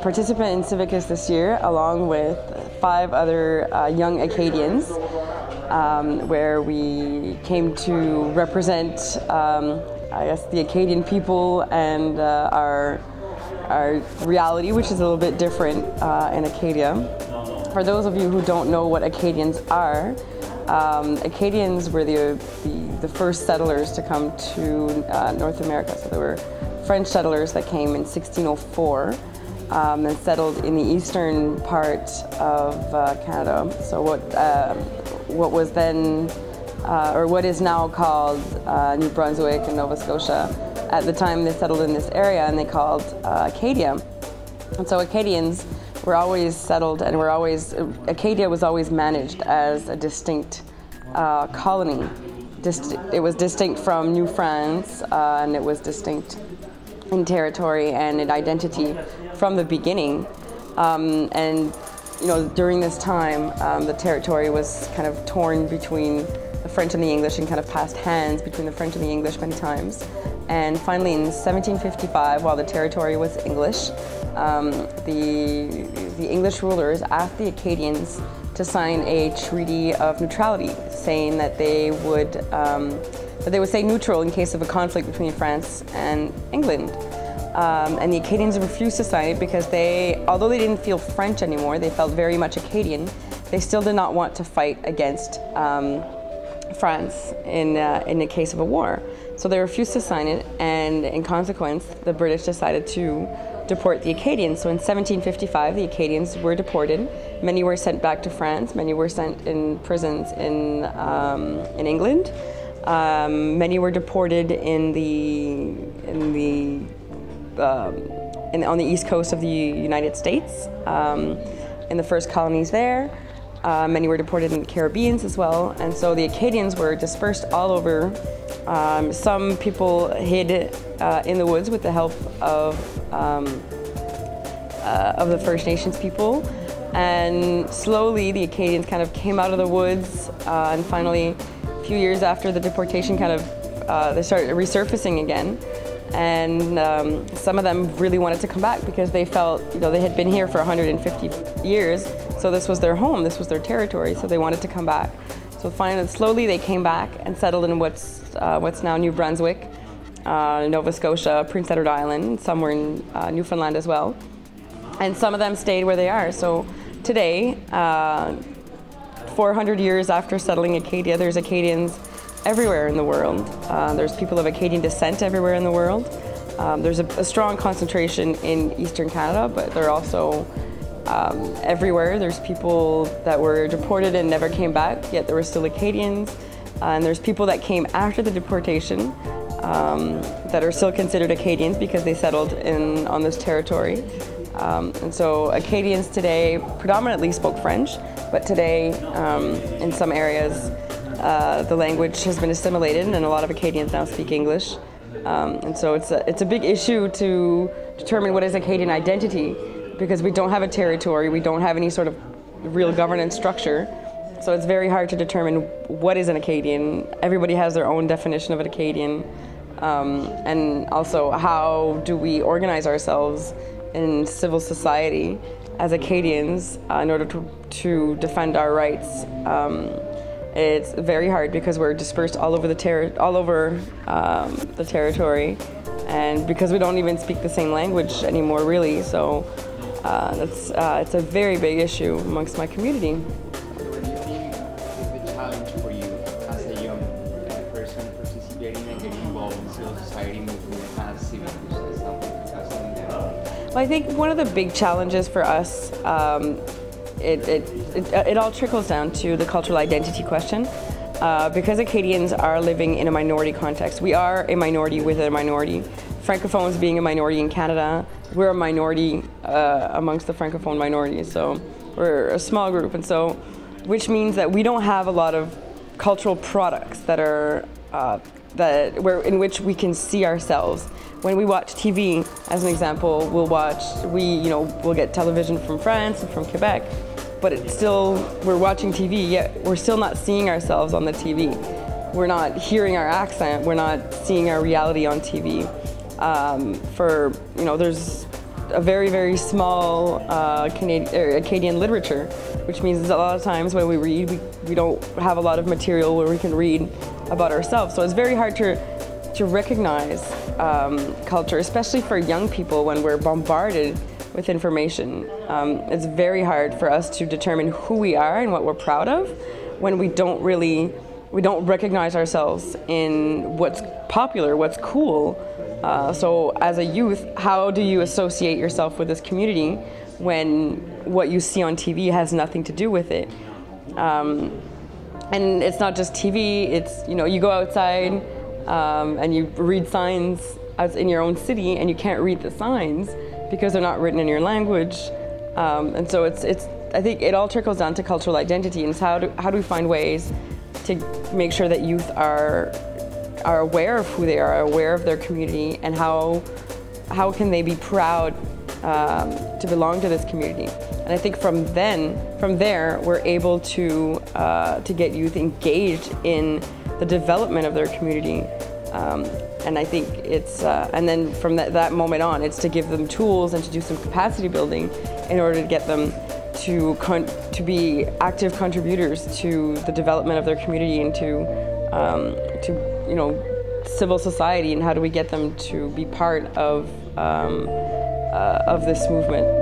participant in Civicus this year, along with 5 other young Acadians, where we came to represent, I guess, the Acadian people and our reality, which is a little bit different in Acadia. For those of you who don't know what Acadians are, Acadians were the first settlers to come to North America. So there were French settlers that came in 1604 and settled in the eastern part of Canada. So what was then, or what is now called New Brunswick and Nova Scotia. At the time they settled in this area and they called Acadia. And so Acadians were always settled, and Acadia was always managed as a distinct colony. It was distinct from New France, and it was distinct in territory and in identity from the beginning. And during this time, the territory was kind of torn between the French and the English, and kind of passed hands between the French and the English many times. And finally, in 1755, while the territory was English, the English rulers asked the Acadians to sign a treaty of neutrality, saying that they would stay neutral in case of a conflict between France and England. And the Acadians refused to sign it because although they didn't feel French anymore, they felt very much Acadian. They still did not want to fight against France in the case of a war. So they refused to sign it, and in consequence, the British decided to deport the Acadians. So in 1755, the Acadians were deported. Many were sent back to France. Many were sent in prisons in England. Many were deported on the east coast of the United States, in the first colonies there. Many were deported in the Caribbean as well, and so the Acadians were dispersed all over. Some people hid in the woods with the help of the First Nations people, and slowly the Acadians kind of came out of the woods, and finally, a few years after the deportation, they started resurfacing again. And some of them really wanted to come back because they felt, they had been here for 150 years, so this was their home, this was their territory, so they wanted to come back. So finally, slowly they came back and settled in what's now New Brunswick, Nova Scotia, Prince Edward Island, some were in Newfoundland as well. And some of them stayed where they are. So today, 400 years after settling Acadia, there's Acadians everywhere in the world. There's people of Acadian descent everywhere in the world. There's a strong concentration in Eastern Canada, but they're also everywhere. There's people that were deported and never came back, yet there were still Acadians. And there's people that came after the deportation that are still considered Acadians because they settled on this territory. And so Acadians today predominantly spoke French, but today in some areas the language has been assimilated, and a lot of Acadians now speak English. And so it's a big issue to determine what is Acadian identity, because we don't have a territory, we don't have any sort of real governance structure. So it's very hard to determine what is an Acadian. Everybody has their own definition of an Acadian. And also, how do we organize ourselves in civil society as Acadians in order to defend our rights? It's very hard because we're dispersed all over the territory, and because we don't even speak the same language anymore, really. So it's a very big issue amongst my community. What do you think is the challenge for you as a young person participating and getting involved in civil society movement as Civicus, as something Well, I think one of the big challenges for us, it all trickles down to the cultural identity question. Because Acadians are living in a minority context. We are a minority within a minority. Francophones being a minority in Canada, we're a minority amongst the Francophone minorities, so we're a small group, and so, which means that we don't have a lot of cultural products that are in which we can see ourselves. When we watch TV, as an example, we'll get television from France and from Quebec, but it's still, we're watching TV, yet we're still not seeing ourselves on the TV. We're not hearing our accent, we're not seeing our reality on TV. There's a very, very small Acadian literature, which means a lot of times when we read, we don't have a lot of material where we can read about ourselves. So it's very hard to recognize culture, especially for young people when we're bombarded with information. It's very hard for us to determine who we are and what we're proud of when we don't recognize ourselves in what's popular, what's cool. So as a youth, how do you associate yourself with this community when what you see on TV has nothing to do with it? And it's not just TV, it's, you go outside and you read signs out in your own city and you can't read the signs because they're not written in your language. And so I think it all trickles down to cultural identity, and it's how do we find ways to make sure that youth are aware of who they are aware of their community, and how can they be proud to belong to this community. And I think from there, we're able to get youth engaged in the development of their community. And I think it's, and then from that moment on, it's to give them tools and to do some capacity building in order to get them to be active contributors to the development of their community and to civil society, and how do we get them to be part of this movement.